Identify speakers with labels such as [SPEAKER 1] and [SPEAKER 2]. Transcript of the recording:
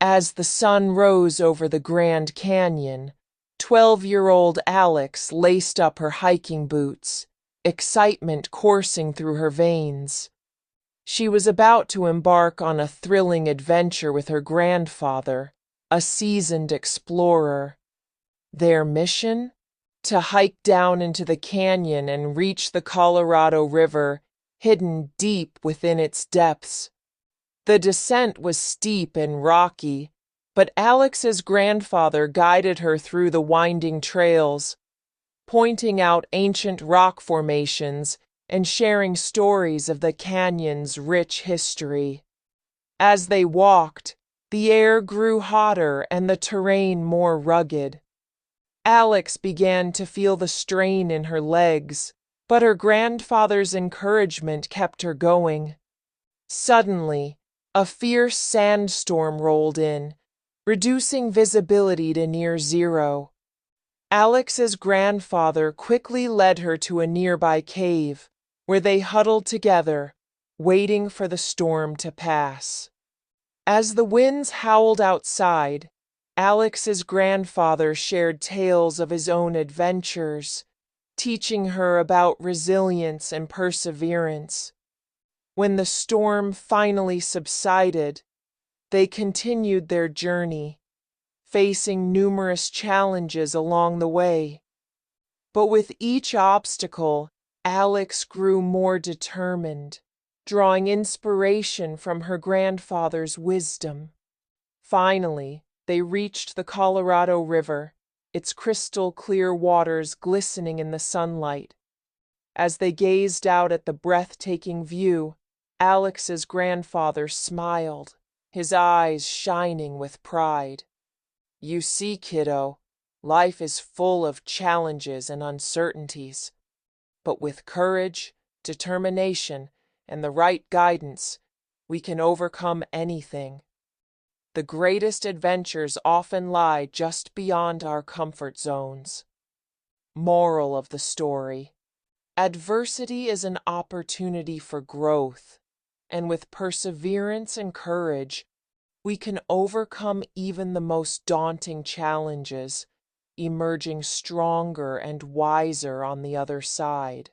[SPEAKER 1] As the sun rose over the Grand Canyon, 12-year-old Alex laced up her hiking boots, excitement coursing through her veins. She was about to embark on a thrilling adventure with her grandfather, a seasoned explorer. Their mission? To hike down into the canyon and reach the Colorado River, hidden deep within its depths. The descent was steep and rocky, but Alex's grandfather guided her through the winding trails, pointing out ancient rock formations and sharing stories of the canyon's rich history. As they walked, the air grew hotter and the terrain more rugged. Alex began to feel the strain in her legs, but her grandfather's encouragement kept her going. Suddenly, a fierce sandstorm rolled in, reducing visibility to near zero. Alex's grandfather quickly led her to a nearby cave, where they huddled together, waiting for the storm to pass. As the winds howled outside, Alex's grandfather shared tales of his own adventures, teaching her about resilience and perseverance. When the storm finally subsided, they continued their journey, facing numerous challenges along the way. But with each obstacle, Alex grew more determined, drawing inspiration from her grandfather's wisdom. Finally, they reached the Colorado River, its crystal clear waters glistening in the sunlight. As they gazed out at the breathtaking view, Alex's grandfather smiled, his eyes shining with pride. "You see, kiddo, life is full of challenges and uncertainties. But with courage, determination, and the right guidance, we can overcome anything. The greatest adventures often lie just beyond our comfort zones." Moral of the story: adversity is an opportunity for growth, and with perseverance and courage, we can overcome even the most daunting challenges, emerging stronger and wiser on the other side.